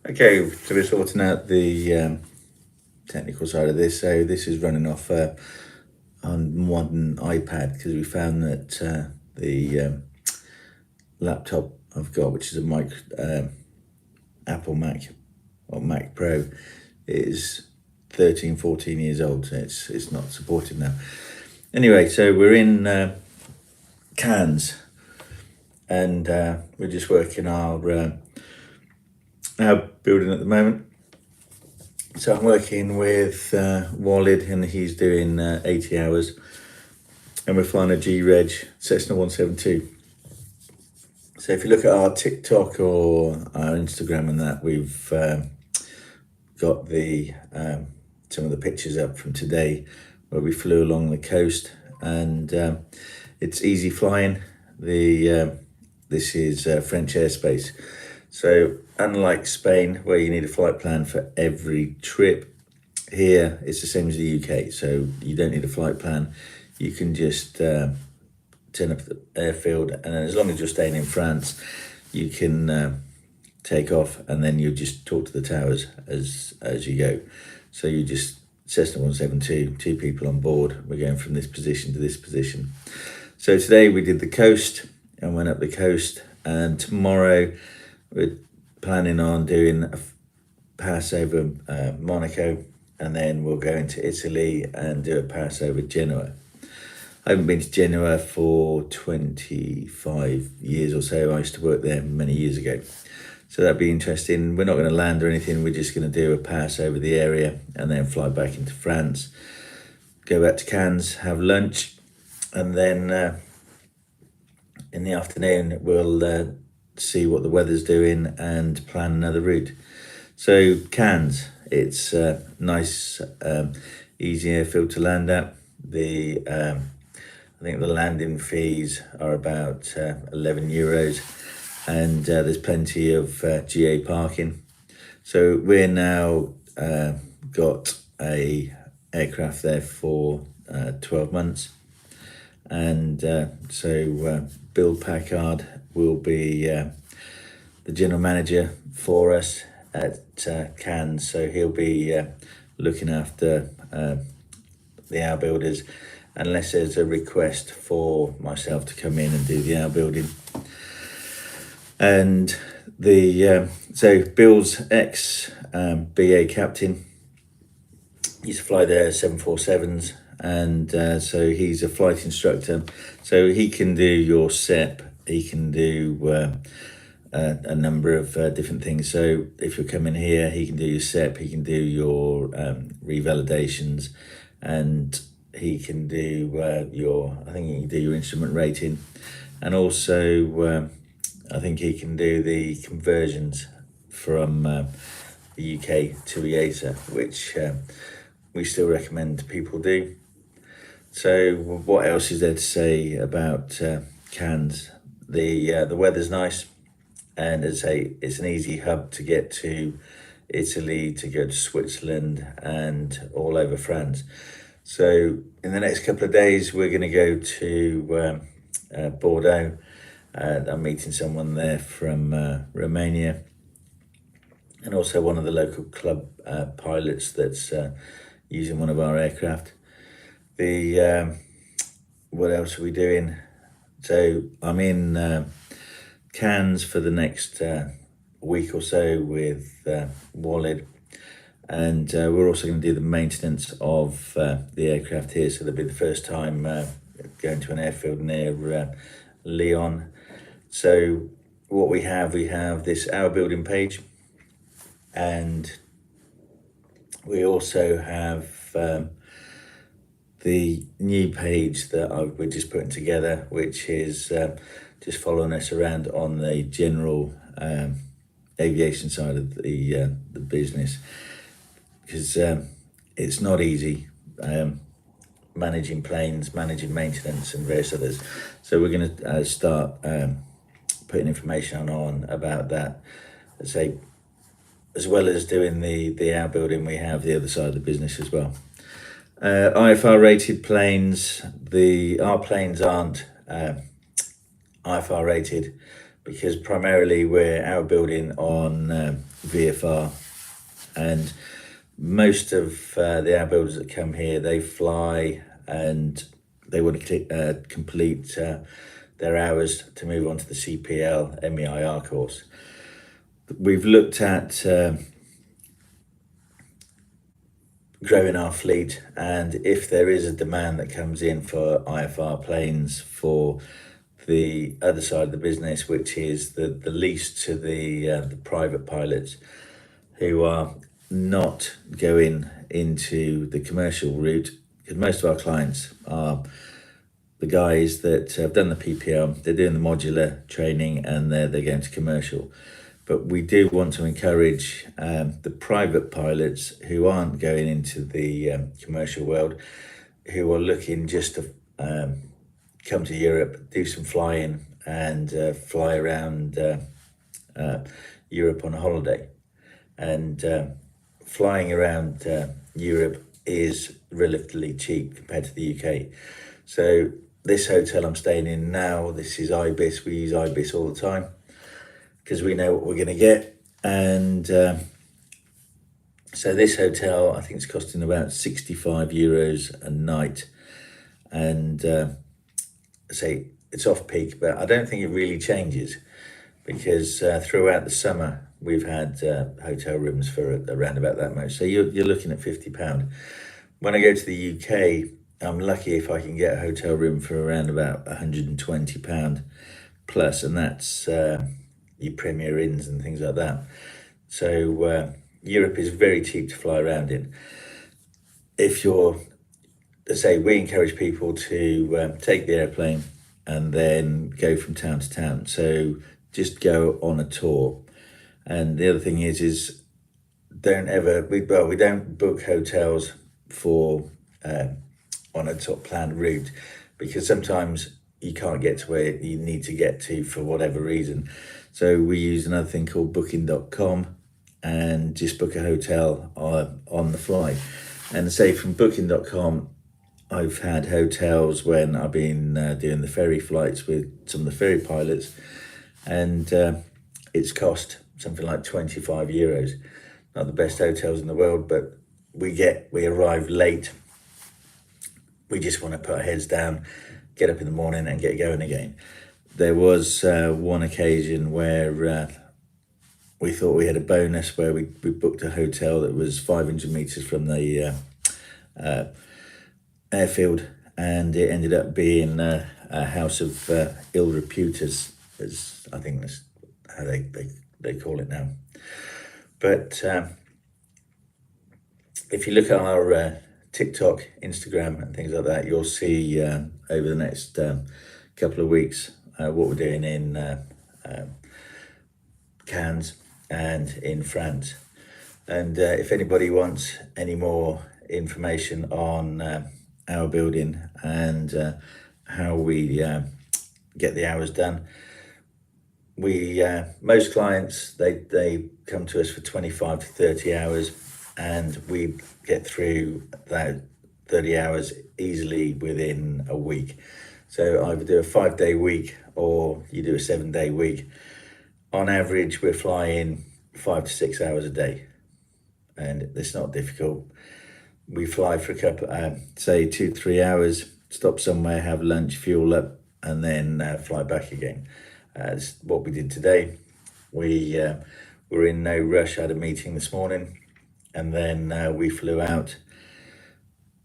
Okay, so we're sorting out the technical side of this. So this is running off on modern iPad because we found that the laptop I've got, which is a Apple Mac or Mac Pro, is 13, 14 years old. So it's not supported now. Anyway, so we're in Cannes, and we're just working our building at the moment. So I'm working with Walid, and he's doing 80 hours, and we're flying a G-Reg Cessna 172. So if you look at our TikTok or our Instagram and that, we've got the some of the pictures up from today where we flew along the coast, and it's easy flying. This is French airspace. So unlike Spain, where you need a flight plan for every trip, here it's the same as the UK. So you don't need a flight plan. You can just turn up at the airfield, and then as long as you're staying in France, you can take off, and then you just talk to the towers as you go. So you just Cessna 172, two people on board. We're going from this position to this position. So today we did the coast and went up the coast, and tomorrow we're planning on doing a pass over Monaco, and then we'll go into Italy and do a pass over Genoa. I haven't been to Genoa for 25 years or so. I used to work there many years ago. So that'd be interesting. We're not going to land or anything. We're just going to do a pass over the area and then fly back into France, go back to Cannes, have lunch, and then in the afternoon we'll see what the weather's doing and plan another route. So Cannes, it's a nice, easy airfield to land at. I think the landing fees are about 11 euros, and there's plenty of GA parking. So we're now got a aircraft there for 12 months, and so Bill Packard will be the general manager for us at Cannes. So he'll be looking after the HourBuilders, unless there's a request for myself to come in and do the HourBuilding. And so Bill's ex BA captain, he used to fly their 747s, and so he's a flight instructor. So he can do your SEP, he can do a number of different things. So if you're coming here, he can do your SEP, he can do your revalidations, and he can do I think he can do your instrument rating, and also I think he can do the conversions from the UK to EASA, which we still recommend people do. So what else is there to say about Cannes? The weather's nice, and as I say, it's an easy hub to get to Italy, to go to Switzerland, and all over France. So in the next couple of days, we're going to go to Bordeaux. I'm meeting someone there from Romania, and also one of the local club pilots that's using one of our aircraft. What else are we doing? So I'm in Cannes for the next week or so with Walid. And we're also going to do the maintenance of the aircraft here. So that'll be the first time going to an airfield near Lyon. So what we have this HourBuilding page, and we also have the new page that we're just putting together, which is just following us around on the general aviation side of the business. Because it's not easy managing planes, managing maintenance, and various others. So we're going to start putting information on about that. Say, as well as doing the HourBuilding, we have the other side of the business as well. IFR rated planes. Our planes aren't IFR rated, because primarily we're our building on VFR, and most of the our builders that come here, they fly and they want to complete their hours to move on to the CPL MEIR course. We've looked at growing our fleet, and if there is a demand that comes in for IFR planes for the other side of the business, which is the lease to the private pilots who are not going into the commercial route, because most of our clients are the guys that have done the PPL, they're doing the modular training, and they're going to commercial. But we do want to encourage the private pilots who aren't going into the commercial world, who are looking just to come to Europe, do some flying, and fly around Europe on a holiday. And flying around Europe is relatively cheap compared to the UK. So this hotel I'm staying in now, this is Ibis. We use Ibis all the time because we know what we're going to get. And so this hotel, I think it's costing about €65 a night. And say it's off peak, but I don't think it really changes, because throughout the summer we've had hotel rooms for around about that much. So you're looking at £50. When I go to the UK, I'm lucky if I can get a hotel room for around about £120 plus, and that's your Premier Inns and things like that. So Europe is very cheap to fly around in. If you're, let's say, we encourage people to take the airplane and then go from town to town. So just go on a tour. And the other thing is don't ever, we don't book hotels for on a sort of planned route, because sometimes you can't get to where you need to get to for whatever reason. So we use another thing called booking.com and just book a hotel on the fly. And say from booking.com, I've had hotels when I've been doing the ferry flights with some of the ferry pilots, and it's cost something like €25. Not the best hotels in the world, but we arrive late. We just want to put our heads down, get up in the morning and get going again. There was one occasion where we thought we had a bonus, where we booked a hotel that was 500 meters from the airfield, and it ended up being a house of ill repute, as I think that's how they call it now. But if you look at our TikTok, Instagram and things like that, you'll see over the next couple of weeks what we're doing in Cannes and in France. And if anybody wants any more information on our building and how we get the hours done, we most clients, they come to us for 25 to 30 hours, and we get through that 30 hours easily within a week. So either do a 5-day week or you do a 7-day week. On average, we're flying 5 to 6 hours a day, and it's not difficult. We fly for a couple, say 2-3 hours, stop somewhere, have lunch, fuel up, and then fly back again. That's what we did today. We were in no rush. I had a meeting this morning, and then we flew out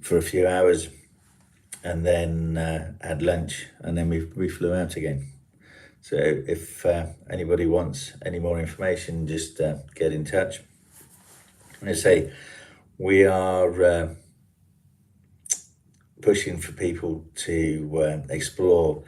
for a few hours, and then had lunch, and then we flew out again. So if anybody wants any more information, just get in touch. And I say, we are pushing for people to explore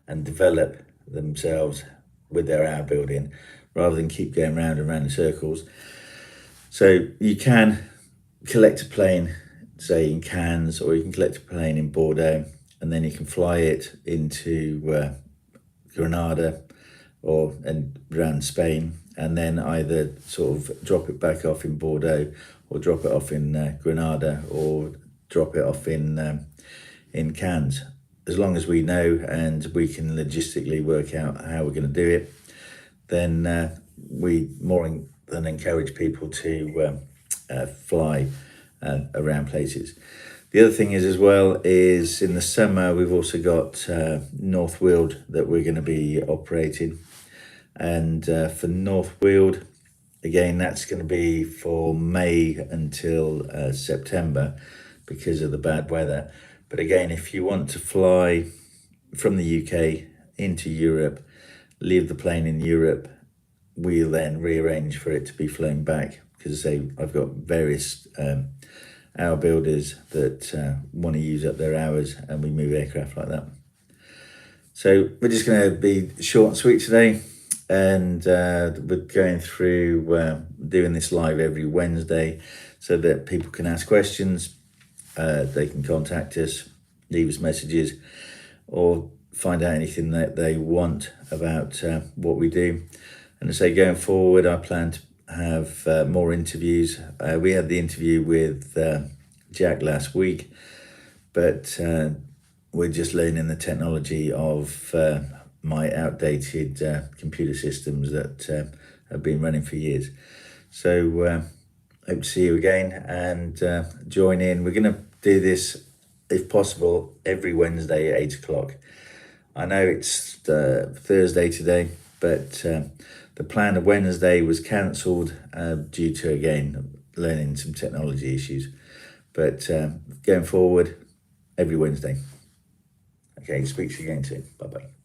and develop themselves with their hour building, rather than keep going round and round in circles. So you can collect a plane, say in Cannes, or you can collect a plane in Bordeaux, and then you can fly it into Granada and around Spain, and then either sort of drop it back off in Bordeaux, or drop it off in Granada, or drop it off in Cannes. As long as we know and we can logistically work out how we're going to do it, then we more than encourage people to fly around places. The other thing is as well is in the summer we've also got North Weald that we're going to be operating, and for North Weald, again, that's going to be for May until September because of the bad weather. But again, if you want to fly from the UK into Europe, leave the plane in Europe, we'll then rearrange for it to be flown back, because I've got various hour builders that want to use up their hours, and we move aircraft like that. So we're just going to be short and sweet today, and we're going through doing this live every Wednesday so that people can ask questions, they can contact us, leave us messages, or find out anything that they want about what we do. And to say, going forward, I plan to have more interviews. We had the interview with Jack last week, but we're just learning the technology of my outdated computer systems that have been running for years. So hope to see you again and join in. We're going to do this, if possible, every Wednesday at 8 o'clock. I know it's Thursday today, but the plan of Wednesday was cancelled due to, again, learning some technology issues. But going forward, every Wednesday. Okay, speak to you again soon. Bye-bye.